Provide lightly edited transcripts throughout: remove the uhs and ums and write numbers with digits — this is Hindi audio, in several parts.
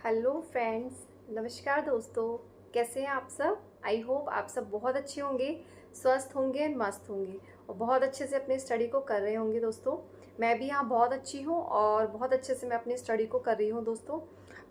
हेलो फ्रेंड्स, नमस्कार दोस्तों। कैसे हैं आप सब? आई होप आप सब बहुत अच्छे होंगे, स्वस्थ होंगे एंड मस्त होंगे और बहुत अच्छे से अपनी स्टडी को कर रहे होंगे दोस्तों। मैं भी यहाँ बहुत अच्छी हूँ और बहुत अच्छे से मैं अपनी स्टडी को कर रही हूँ दोस्तों।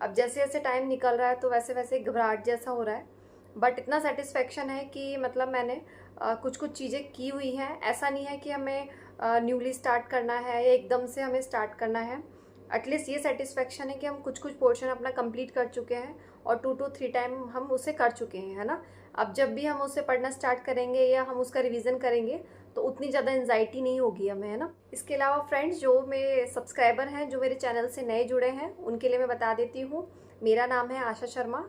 अब जैसे जैसे टाइम निकल रहा है तो वैसे वैसे घबराहट जैसा हो रहा है, बट इतना सेटिस्फेक्शन है कि मतलब मैंने कुछ कुछ चीज़ें की हुई हैं। ऐसा नहीं है कि हमें न्यूली स्टार्ट करना है या एकदम से हमें स्टार्ट करना है। एटलीस्ट ये सेटिस्फेक्शन है कि हम कुछ कुछ पोर्शन अपना कंप्लीट कर चुके हैं और 2 to 3 टाइम हम उसे कर चुके हैं, है ना। अब जब भी हम उसे पढ़ना स्टार्ट करेंगे या हम उसका रिवीजन करेंगे तो उतनी ज़्यादा एंजाइटी नहीं होगी हमें, है ना। इसके अलावा फ्रेंड्स, जो मेरे सब्सक्राइबर हैं, जो मेरे चैनल से नए जुड़े हैं, उनके लिए मैं बता देती हूँ, मेरा नाम है आशा शर्मा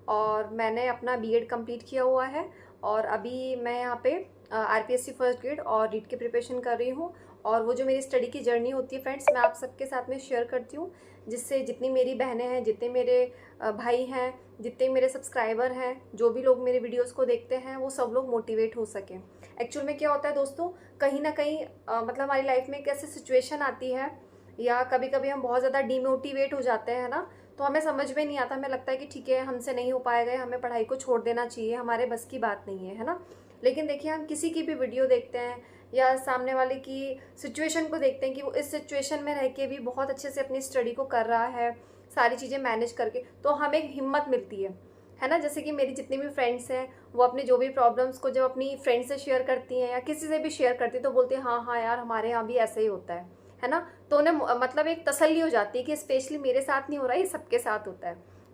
और मैंने अपना बीएड कंप्लीट किया हुआ है और अभी मैं यहाँ पे आरपीएससी फर्स्ट ग्रेड और रीट की प्रिपरेशन कर रही हूँ। और वो जो मेरी स्टडी की जर्नी होती है फ्रेंड्स, मैं आप सबके साथ में शेयर करती हूँ, जिससे जितनी मेरी बहनें हैं, जितने मेरे भाई हैं, जितने मेरे सब्सक्राइबर हैं, जो भी लोग मेरे वीडियोस को देखते हैं, वो सब लोग मोटिवेट हो सकें। एक्चुअल में क्या होता है दोस्तों, कहीं ना कहीं मतलब हमारी लाइफ में एक ऐसी सिचुएशन आती है या कभी कभी हम बहुत ज़्यादा डीमोटिवेट हो जाते हैं ना, तो हमें समझ में नहीं आता, हमें लगता है कि ठीक है, हमसे नहीं हो पाएगा, हमें पढ़ाई को छोड़ देना चाहिए, हमारे बस की बात नहीं है ना। लेकिन देखिए, हम किसी की भी वीडियो देखते हैं या सामने वाले की सिचुएशन को देखते हैं कि वो इस सिचुएशन में रह के भी बहुत अच्छे से अपनी स्टडी को कर रहा है, सारी चीज़ें मैनेज करके, तो हमें एक हिम्मत मिलती है ना। जैसे कि मेरी जितनी भी फ्रेंड्स हैं, वो अपने जो भी प्रॉब्लम्स को जब अपनी फ्रेंड से शेयर करती हैं या किसी से भी शेयर करती हैं तो बोलती हैं हाँ हाँ यार, हमारे यहाँ भी ऐसा ही होता है ना। तो उन्हें मतलब एक तसल्ली हो जाती है कि स्पेशली मेरे साथ नहीं हो रहा, ये सबके साथ होता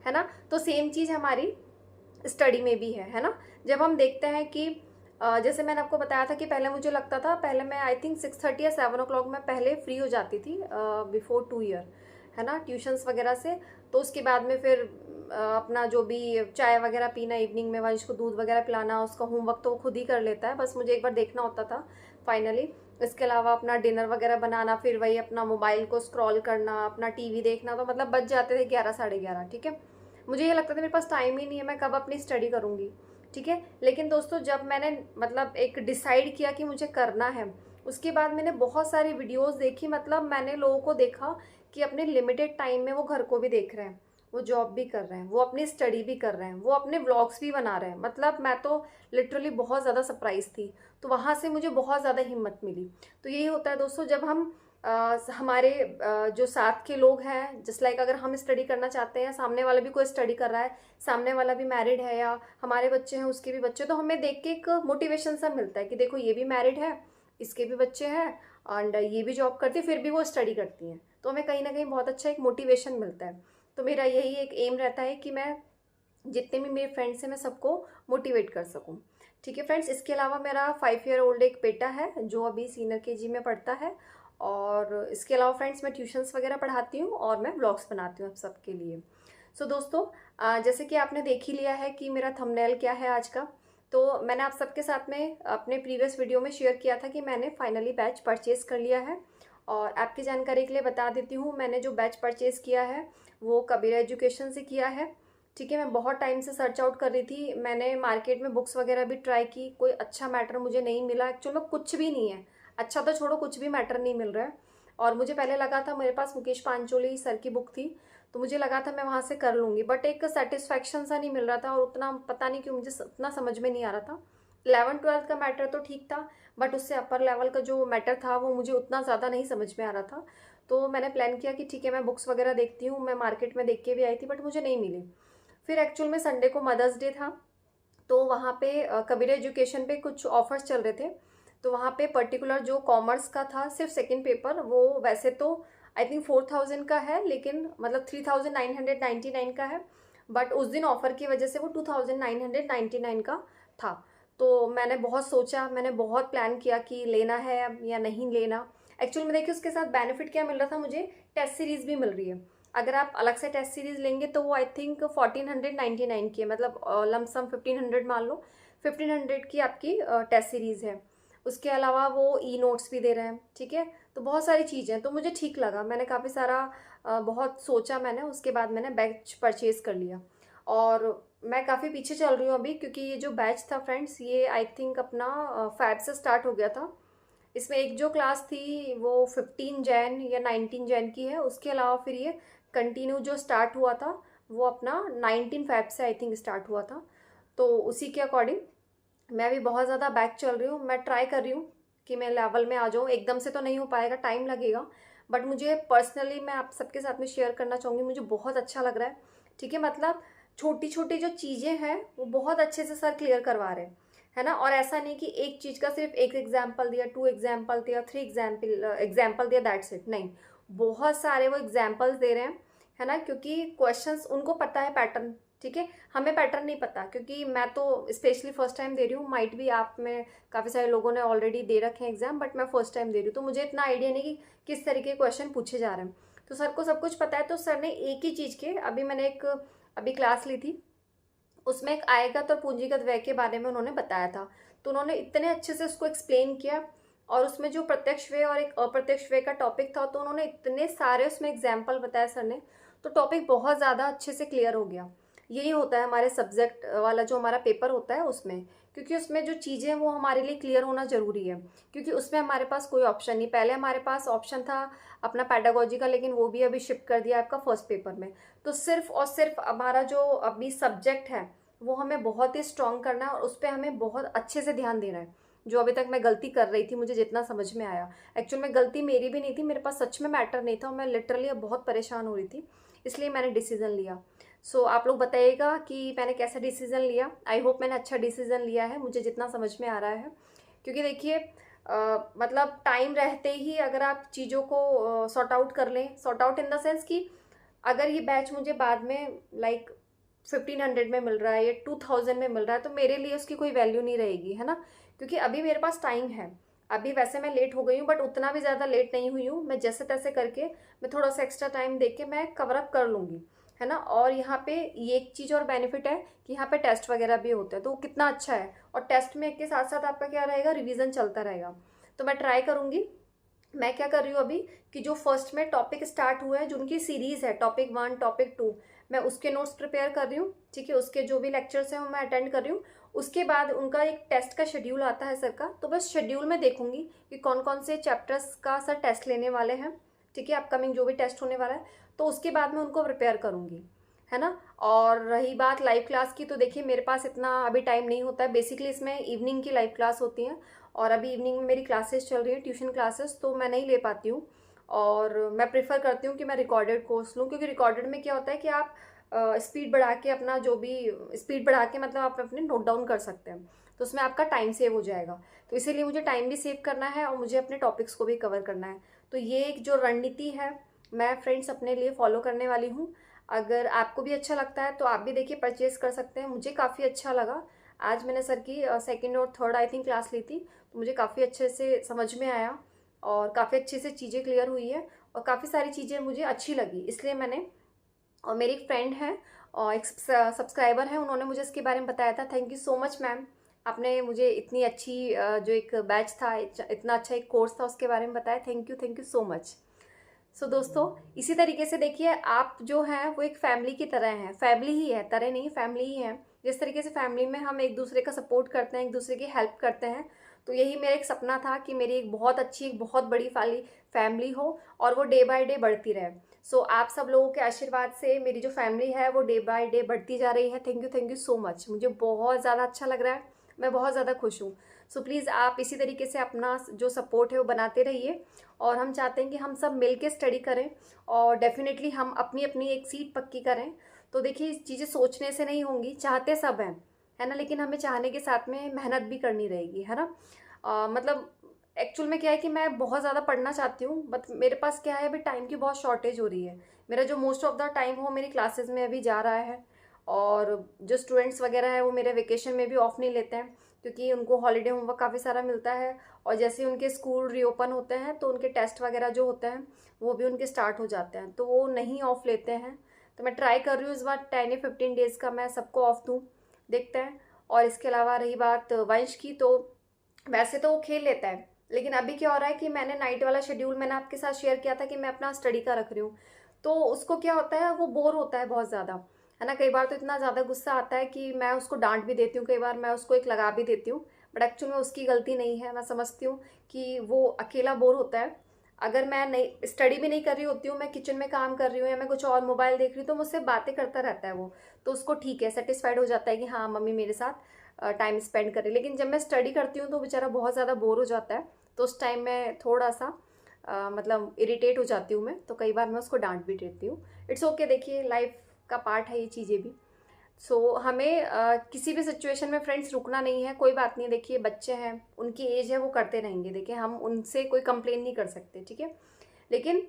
है ना। तो सेम चीज़ हमारी स्टडी में भी है ना। जब हम देखते हैं कि जैसे मैंने आपको बताया था कि पहले मुझे लगता था, पहले मैं आई थिंक 6:30 या 7 o'clock में पहले फ्री हो जाती थी बिफोर 2 ईयर, है ना, ट्यूशन्स वगैरह से। तो उसके बाद में फिर अपना जो भी चाय वगैरह पीना इवनिंग में, वंश को दूध वगैरह पिलाना, उसका होमवर्क तो वो खुद ही कर लेता है, बस मुझे एक बार देखना होता था फाइनली। इसके अलावा अपना डिनर वगैरह बनाना, फिर वही अपना मोबाइल को स्क्रॉल करना, अपना टीवी देखना, तो मतलब बच जाते थे 11 साढ़े 11, ठीक है। मुझे ये लगता था मेरे पास टाइम ही नहीं है, मैं कब अपनी स्टडी करूँगी, ठीक है। लेकिन दोस्तों, जब मैंने मतलब एक डिसाइड किया कि मुझे करना है, उसके बाद मैंने बहुत सारी वीडियोस देखी। मतलब मैंने लोगों को देखा कि अपने लिमिटेड टाइम में वो घर को भी देख रहे हैं, वो जॉब भी कर रहे हैं, वो अपनी स्टडी भी कर रहे हैं, वो अपने व्लॉग्स भी बना रहे हैं। मतलब मैं तो लिटरली बहुत ज़्यादा सरप्राइज थी। तो वहाँ से मुझे बहुत ज़्यादा हिम्मत मिली। तो यही होता है दोस्तों, जब हम हमारे जो साथ के लोग हैं, जस्ट लाइक अगर हम स्टडी करना चाहते हैं, सामने वाला भी कोई स्टडी कर रहा है, सामने वाला भी मैरिड है या हमारे बच्चे हैं उसके भी बच्चे, तो हमें देख के एक मोटिवेशन सा मिलता है कि देखो ये भी मैरिड है, इसके भी बच्चे हैं एंड ये भी जॉब करती है, फिर भी वो स्टडी करती हैं, तो हमें कहीं ना कहीं बहुत अच्छा एक मोटिवेशन मिलता है। तो मेरा यही एक एम रहता है कि मैं जितने भी मेरे फ्रेंड्स हैं, मैं सबको मोटिवेट कर सकूं, ठीक है फ्रेंड्स। इसके अलावा मेरा 5 ईयर ओल्ड एक बेटा है जो अभी सीनियर केजी में पढ़ता है। और इसके अलावा फ्रेंड्स, मैं ट्यूशन्स वगैरह पढ़ाती हूँ और मैं ब्लॉग्स बनाती हूँ आप सबके लिए। सो दोस्तों, जैसे कि आपने देख ही लिया है कि मेरा थंबनेल क्या है आज का, तो मैंने आप सबके साथ में अपने प्रीवियस वीडियो में शेयर किया था कि मैंने फाइनली बैच परचेज़ कर लिया है। और आपकी जानकारी के लिए बता देती हूँ, मैंने जो बैच परचेज़ किया है वो कबीरा एजुकेशन से किया है, ठीक है। मैं बहुत टाइम से सर्च आउट कर रही थी, मैंने मार्केट में बुक्स वगैरह भी ट्राई की, कोई अच्छा मैटर मुझे नहीं मिला। एक्चुअल में कुछ भी नहीं है अच्छा, तो छोड़ो, कुछ भी मैटर नहीं मिल रहा है। और मुझे पहले लगा था, मेरे पास मुकेश पांचोली सर की बुक थी, तो मुझे लगा था मैं वहाँ से कर लूँगी, बट एक सेटिस्फैक्शन सा नहीं मिल रहा था और उतना पता नहीं क्यों मुझे उतना समझ में नहीं आ रहा था। 11th-12th का मैटर तो ठीक था, बट उससे अपर लेवल का जो मैटर था वो मुझे उतना ज़्यादा नहीं समझ में आ रहा था। तो मैंने प्लान किया कि ठीक है, मैं बुक्स वगैरह देखती हूँ, मैं मार्केट में देख के भी आई थी, बट मुझे नहीं मिली। फिर एक्चुअल में संडे को मदर्स डे था, तो वहाँ पे कबीरा एजुकेशन पे कुछ ऑफर्स चल रहे थे। तो वहाँ पे पर्टिकुलर जो कॉमर्स का था, सिर्फ सेकंड पेपर, वो वैसे तो आई थिंक 4000 का है, लेकिन मतलब 3999 का है, बट उस दिन ऑफर की वजह से वो 2999 का था। तो मैंने बहुत सोचा, मैंने बहुत प्लान किया कि लेना है या नहीं लेना। एक्चुअल में देखिए, उसके साथ बेनिफिट क्या मिल रहा था मुझे, टेस्ट सीरीज भी मिल रही है। अगर आप अलग से टेस्ट सीरीज लेंगे तो वो आई थिंक 1499 की है, मतलब लमसम 1500 मान लो, 1500 की आपकी टेस्ट सीरीज है। उसके अलावा वो ई नोट्स भी दे रहे हैं, ठीक है। तो बहुत सारी चीज़ें, तो मुझे ठीक लगा, मैंने काफ़ी सारा बहुत सोचा मैंने, उसके बाद मैंने बैच परचेज कर लिया। और मैं काफ़ी पीछे चल रही हूँ अभी, क्योंकि ये जो बैच था फ्रेंड्स, ये आई थिंक अपना फैब से स्टार्ट हो गया था। इसमें एक जो क्लास थी वो 15 जैन या 19 जैन की है, उसके अलावा फिर ये कंटिन्यू जो स्टार्ट हुआ था वो अपना 19 फ़ेब से आई थिंक स्टार्ट हुआ था। तो उसी के अकॉर्डिंग मैं भी बहुत ज़्यादा बैक चल रही हूँ। मैं ट्राई कर रही हूँ कि मैं लेवल में आ जाऊँ। एकदम से तो नहीं हो पाएगा, टाइम लगेगा, बट मुझे पर्सनली मैं आप सबके साथ में शेयर करना चाहूँगी, मुझे बहुत अच्छा लग रहा है। ठीक है, मतलब छोटी-छोटी जो चीज़ें हैं वो बहुत अच्छे से सर क्लियर करवा रहे हैं, है ना? और ऐसा नहीं कि एक चीज़ का सिर्फ 1 एग्ज़ाम्पल दिया, 2 एग्ज़ाम्पल दिया, 3 एग्ज़ाम्पल दिया, दैट्स इट, नहीं। बहुत सारे वो एग्ज़ाम्पल्स दे रहे हैं, है ना? क्योंकि क्वेश्चंस उनको पता है पैटर्न, ठीक है? हमें पैटर्न नहीं पता, क्योंकि मैं तो स्पेशली फर्स्ट टाइम दे रही हूँ। माइट भी आप में काफ़ी सारे लोगों ने ऑलरेडी दे रखे हैं एग्जाम, बट मैं फर्स्ट टाइम दे रही हूँ, तो मुझे इतना आइडिया नहीं कि किस तरीके के क्वेश्चन पूछे जा रहे हैं। तो सर को सब कुछ पता है। तो सर ने एक ही चीज़ के, अभी मैंने एक अभी क्लास ली थी, उसमें एक आयगत और पूंजीगत व्यय के बारे में उन्होंने बताया था। तो उन्होंने इतने अच्छे से उसको एक्सप्लेन किया, और उसमें जो प्रत्यक्ष व्यय और एक अप्रत्यक्ष व्यय का टॉपिक था, तो उन्होंने इतने सारे उसमें एग्जाम्पल बताया सर ने, तो टॉपिक बहुत ज़्यादा अच्छे से क्लियर हो गया। यही होता है हमारे सब्जेक्ट वाला जो हमारा पेपर होता है उसमें, क्योंकि उसमें जो चीज़ें हैं वो हमारे लिए क्लियर होना ज़रूरी है, क्योंकि उसमें हमारे पास कोई ऑप्शन नहीं। पहले हमारे पास ऑप्शन था अपना पैडागोजी का, लेकिन वो भी अभी शिफ्ट कर दिया आपका फर्स्ट पेपर में। तो सिर्फ और सिर्फ हमारा जो अभी सब्जेक्ट है वो हमें बहुत ही स्ट्रॉन्ग करना है, और उस पर हमें बहुत अच्छे से ध्यान देना है। जो अभी तक मैं गलती कर रही थी, मुझे जितना समझ में आया, एक्चुअल में गलती मेरी भी नहीं थी, मेरे पास सच में मैटर नहीं था, और मैं लिटरली अब बहुत परेशान हो रही थी, इसलिए मैंने डिसीजन लिया। सो आप लोग बताइएगा कि मैंने कैसा डिसीजन लिया। आई होप मैंने अच्छा डिसीजन लिया है, मुझे जितना समझ में आ रहा है। क्योंकि देखिए मतलब टाइम रहते ही अगर आप चीज़ों को सॉर्ट आउट कर लें, sort out in the sense कि अगर ये बैच मुझे बाद में लाइक 1500 में मिल रहा है या 2000 में मिल रहा है, तो मेरे लिए उसकी कोई वैल्यू नहीं रहेगी, है ना? क्योंकि अभी मेरे पास टाइम है। अभी वैसे मैं लेट हो गई हूँ, बट उतना भी ज़्यादा लेट नहीं हुई हूँ। मैं जैसे तैसे करके मैं थोड़ा सा एक्स्ट्रा टाइम दे के मैं कवर अप कर लूँगी, है ना? और यहाँ पे ये एक चीज़ और बेनिफिट है कि यहाँ पे टेस्ट वगैरह भी होते हैं, तो कितना अच्छा है। और टेस्ट में के साथ साथ आपका क्या रहेगा, रिवीजन चलता रहेगा। तो मैं ट्राई करूँगी। मैं क्या कर रही हूँ अभी कि जो फर्स्ट में टॉपिक स्टार्ट हुए हैं, जो उनकी सीरीज़ है, टॉपिक 1 टॉपिक 2, मैं उसके नोट्स प्रिपेयर कर रही हूँ, ठीक है? उसके जो भी लेक्चर्स हैं वो मैं अटेंड कर रही हूँ। उसके बाद उनका एक टेस्ट का शेड्यूल आता है सर का, तो बस शेड्यूल में देखूंगी कि कौन कौन से चैप्टर्स का सर टेस्ट लेने वाले हैं, ठीक है? अपकमिंग जो भी टेस्ट होने वाला है, तो उसके बाद मैं उनको प्रिपेयर करूँगी, है ना? और रही बात लाइव क्लास की, तो देखिए मेरे पास इतना अभी टाइम नहीं होता है। बेसिकली इसमें इवनिंग की लाइव क्लास होती हैं, और अभी इवनिंग में मेरी क्लासेस चल रही हैं, ट्यूशन क्लासेस, तो मैं नहीं ले पाती हूँ। और मैं प्रेफर करती हूँ कि मैं रिकॉर्डेड कोर्स लूँ, क्योंकि रिकॉर्डेड में क्या होता है कि आप स्पीड बढ़ा के अपना जो भी स्पीड बढ़ा के मतलब आप अपने नोट डाउन कर सकते हैं, तो उसमें आपका टाइम सेव हो जाएगा। तो इसीलिए मुझे टाइम भी सेव करना है और मुझे अपने टॉपिक्स को भी कवर करना है। तो ये एक जो रणनीति है मैं फ्रेंड्स अपने लिए फॉलो करने वाली हूँ। अगर आपको भी अच्छा लगता है तो आप भी देखिए परचेज़ कर सकते हैं। मुझे काफ़ी अच्छा लगा। आज मैंने सर की सेकंड और थर्ड आई थिंक क्लास ली थी, तो मुझे काफ़ी अच्छे से समझ में आया, और काफ़ी अच्छे से चीज़ें क्लियर हुई है, और काफ़ी सारी चीज़ें मुझे अच्छी लगी, इसलिए मैंने। और मेरी एक फ्रेंड है और एक सब्सक्राइबर है, उन्होंने मुझे इसके बारे में बताया था। Thank you so much ma'am, आपने मुझे इतनी अच्छी जो एक बैच था, इतना अच्छा एक कोर्स था, उसके बारे में बताया। Thank you so much. So दोस्तों, इसी तरीके से देखिए आप जो हैं वो एक फैमिली की तरह हैं, फैमिली ही है, तरह नहीं, फैमिली ही है। जिस तरीके से फैमिली में हम एक दूसरे का सपोर्ट करते हैं, एक दूसरे की हेल्प करते हैं, तो यही मेरा एक सपना था कि मेरी एक बहुत अच्छी, एक बहुत बड़ी फैमिली हो, और वो डे बाय डे बढ़ती रहे। सो आप सब लोगों के आशीर्वाद से मेरी जो फैमिली है वो डे बाय डे बढ़ती जा रही है। Thank you so much. मुझे बहुत ज़्यादा अच्छा लग रहा है, मैं बहुत ज़्यादा खुश हूँ। सो प्लीज़ आप इसी तरीके से अपना जो सपोर्ट है वो बनाते रहिए, और हम चाहते हैं कि हम सब मिल के स्टडी करें, और डेफिनेटली हम अपनी अपनी एक सीट पक्की करें। तो देखिए चीज़ें सोचने से नहीं होंगी, चाहते सब हैं, है ना? लेकिन हमें चाहने के साथ में मेहनत भी करनी रहेगी, है ना? मतलब एक्चुअल में क्या है कि मैं बहुत ज़्यादा पढ़ना चाहती हूँ, बट मेरे पास क्या है, अभी टाइम की बहुत शॉर्टेज हो रही है। मेरा जो मोस्ट ऑफ द टाइम वो मेरी क्लासेस में अभी जा रहा है, और जो स्टूडेंट्स वगैरह है वो मेरे वेकेशन में भी ऑफ नहीं लेते हैं, क्योंकि उनको हॉलीडे होमवर्क काफ़ी सारा मिलता है, और जैसे उनके स्कूल रीओपन होते हैं तो उनके टेस्ट वगैरह जो होते हैं वो भी उनके स्टार्ट हो जाते हैं, तो वो नहीं ऑफ लेते हैं। तो मैं ट्राई कर रही हूँ इस बार 10 या 15 डेज़ का मैं सबको ऑफ दूँ, देखते हैं। और इसके अलावा रही बात वंश की, तो वैसे तो वो खेल लेता है, लेकिन अभी क्या हो रहा है कि मैंने नाइट वाला शेड्यूल मैंने आपके साथ शेयर किया था कि मैं अपना स्टडी का रख रही हूँ, तो उसको क्या होता है, वो बोर होता है बहुत ज़्यादा, है ना? कई बार तो इतना ज़्यादा गुस्सा आता है कि मैं उसको डांट भी देती हूँ, कई बार मैं उसको एक लगा भी देती हूँ, बट एक्चुअल में उसकी गलती नहीं है। मैं समझती हूँ कि वो अकेला बोर होता है। अगर मैं नहीं स्टडी भी नहीं कर रही होती हूँ, मैं किचन में काम कर रही हूँ या मैं कुछ और मोबाइल देख रही हूँ, तो मुझसे बातें करता रहता है वो, तो उसको ठीक है, सेटिस्फाइड हो जाता है कि हाँ मम्मी मेरे साथ टाइम स्पेंड करे। लेकिन जब मैं स्टडी करती हूँ तो बेचारा बहुत ज़्यादा बोर हो जाता है, तो उस टाइम मैं थोड़ा सा मतलब इरिटेट हो जाती हूँ मैं, तो कई बार मैं उसको डांट भी देती हूँ। इट्स ओके, देखिए लाइफ का पार्ट है ये चीज़ें भी। हमें किसी भी सिचुएशन में फ्रेंड्स रुकना नहीं है, कोई बात नहीं। देखिए बच्चे हैं, उनकी एज है, वो करते रहेंगे, देखिए हम उनसे कोई कंप्लेन नहीं कर सकते, ठीक है। लेकिन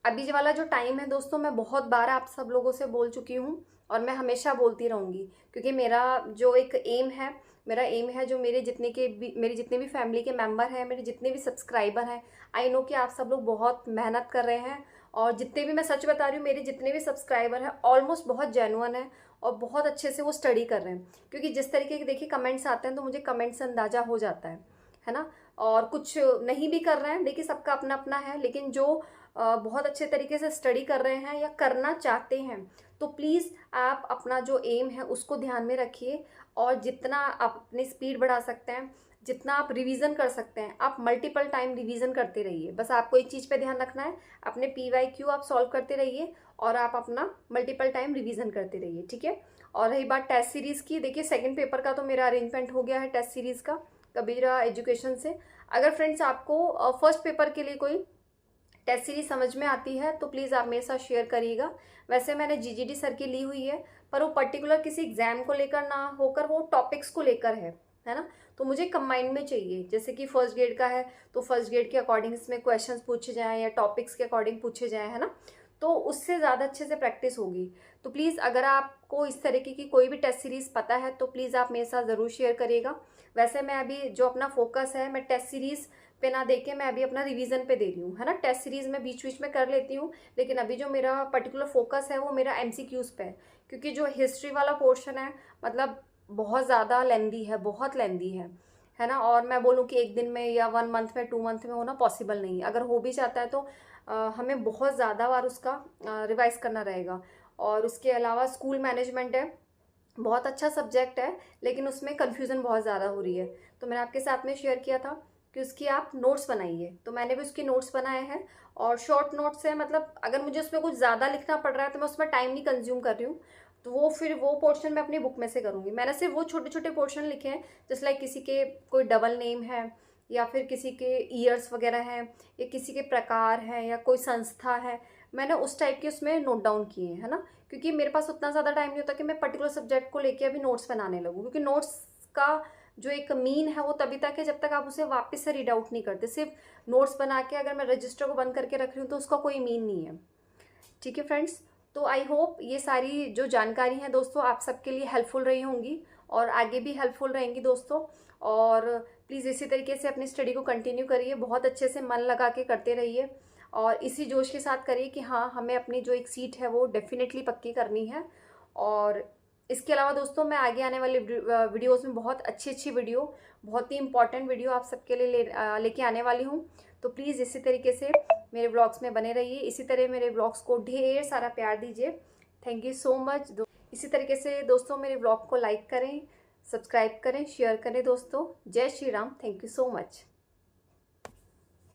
अभी वाला जो टाइम है दोस्तों, मैं बहुत बार आप सब लोगों से बोल चुकी हूँ और मैं हमेशा बोलती रहूँगी, क्योंकि मेरा जो एक एम है, मेरा एम है जो मेरे जितने भी फैमिली के मेंबर हैं, मेरे जितने भी सब्सक्राइबर हैं, आई नो कि आप सब लोग बहुत मेहनत कर रहे हैं, और जितने भी, मैं सच बता रही हूँ, मेरे जितने भी सब्सक्राइबर हैं ऑलमोस्ट बहुत जेन्युइन है और बहुत अच्छे से वो स्टडी कर रहे हैं। क्योंकि जिस तरीके के देखिए कमेंट्स आते हैं तो मुझे कमेंट से अंदाज़ा हो जाता है ना। और कुछ नहीं भी कर रहे हैं, देखिए सबका अपना अपना है, लेकिन जो बहुत अच्छे तरीके से स्टडी कर रहे हैं या करना चाहते हैं, तो प्लीज़ आप अपना जो एम है उसको ध्यान में रखिए, और जितना आप अपनी स्पीड बढ़ा सकते हैं, जितना आप रिवीजन कर सकते हैं, आप मल्टीपल टाइम रिवीजन करते रहिए। बस आपको एक चीज़ पे ध्यान रखना है, अपने PYQ आप सॉल्व करते रहिए और आप अपना मल्टीपल टाइम रिवीजन करते रहिए, ठीक है। और रही बात टेस्ट सीरीज़ की, देखिए सेकंड पेपर का तो मेरा अरेंजमेंट हो गया है टेस्ट सीरीज़ का, कबीरा एजुकेशन से। अगर फ्रेंड्स आपको फर्स्ट पेपर के लिए कोई टेस्ट सीरीज समझ में आती है तो प्लीज़ आप मेरे साथ शेयर करिएगा। वैसे मैंने GGD सर की ली हुई है, पर वो पर्टिकुलर किसी एग्जाम को लेकर ना होकर वो टॉपिक्स को लेकर है ना। तो मुझे कंबाइंड में चाहिए, जैसे कि फर्स्ट ग्रेड का है तो फर्स्ट ग्रेड के अकॉर्डिंग इसमें क्वेश्चंस पूछे जाएँ या टॉपिक्स के अकॉर्डिंग पूछे जाएँ, है ना, तो उससे ज़्यादा अच्छे से प्रैक्टिस होगी। तो प्लीज़ अगर आपको इस तरीके की कोई भी टेस्ट सीरीज़ पता है तो प्लीज़ आप मेरे साथ ज़रूर शेयर करिएगा। वैसे मैं अभी जो अपना फोकस है, मैं टेस्ट सीरीज़ पे ना देके मैं अभी अपना रिवीजन पे दे रही हूँ, है ना। टेस्ट सीरीज़ में बीच बीच में कर लेती हूँ, लेकिन अभी जो मेरा पर्टिकुलर फोकस है वो मेरा MCQs पे है, क्योंकि जो हिस्ट्री वाला पोर्शन है मतलब बहुत ज़्यादा लेंदी है, बहुत लेंदी है ना। और मैं बोलूँ कि एक दिन में या 1 मंथ में 2 मंथ में होना पॉसिबल नहीं है। अगर हो भी जाता है तो हमें बहुत ज़्यादा बार उसका रिवाइज करना रहेगा। और उसके अलावा स्कूल मैनेजमेंट है, बहुत अच्छा सब्जेक्ट है, लेकिन उसमें कन्फ्यूज़न बहुत ज़्यादा हो रही है। तो मैंने आपके साथ में शेयर किया था कि उसकी आप नोट्स बनाइए, तो मैंने भी उसके नोट्स बनाए हैं, और शॉर्ट नोट्स है, मतलब अगर मुझे उसमें कुछ ज़्यादा लिखना पड़ रहा है तो मैं उसमें टाइम नहीं कंज्यूम कर रही हूँ, तो वो पोर्शन मैं अपनी बुक में से करूँगी। मैंने सिर्फ वो छोटे छोटे पोर्शन लिखे हैं, जैसे लाइक किसी के कोई डबल नेम है, या फिर किसी के ईयर्स वगैरह हैं, या किसी के प्रकार हैं, या कोई संस्था है, मैंने उस टाइप के उसमें नोट डाउन किए हैं, है ना। क्योंकि मेरे पास उतना ज़्यादा टाइम नहीं होता कि मैं पर्टिकुलर सब्जेक्ट को लेके अभी नोट्स बनाने लगूँ, क्योंकि नोट्स का जो एक मीन है वो तभी तक है जब तक आप उसे वापस से रीड आउट नहीं करते। सिर्फ नोट्स बना के अगर मैं रजिस्टर को बंद करके रख रही हूँ तो उसका कोई मीन नहीं है, ठीक है फ्रेंड्स। तो आई होप ये सारी जो जानकारी है दोस्तों आप सबके लिए हेल्पफुल रही होंगी, और आगे भी हेल्पफुल रहेंगी दोस्तों। और प्लीज़ इसी तरीके से अपनी स्टडी को कंटिन्यू करिए, बहुत अच्छे से मन लगा के करते रहिए, और इसी जोश के साथ करिए कि हाँ हमें अपनी जो एक सीट है वो डेफिनेटली पक्की करनी है। और इसके अलावा दोस्तों मैं आगे आने वाले वीडियोस में बहुत अच्छी वीडियो, बहुत ही इंपॉर्टेंट वीडियो आप सबके लिए लेके आने वाली हूँ। तो प्लीज़ इसी तरीके से मेरे ब्लॉग्स में बने रहिए, इसी तरह मेरे ब्लॉग्स को ढेर सारा प्यार दीजिए। Thank you so much. इसी तरीके से दोस्तों मेरे ब्लॉग को लाइक करें, सब्सक्राइब करें, शेयर करें दोस्तों। जय Shri Ram. Thank you so much.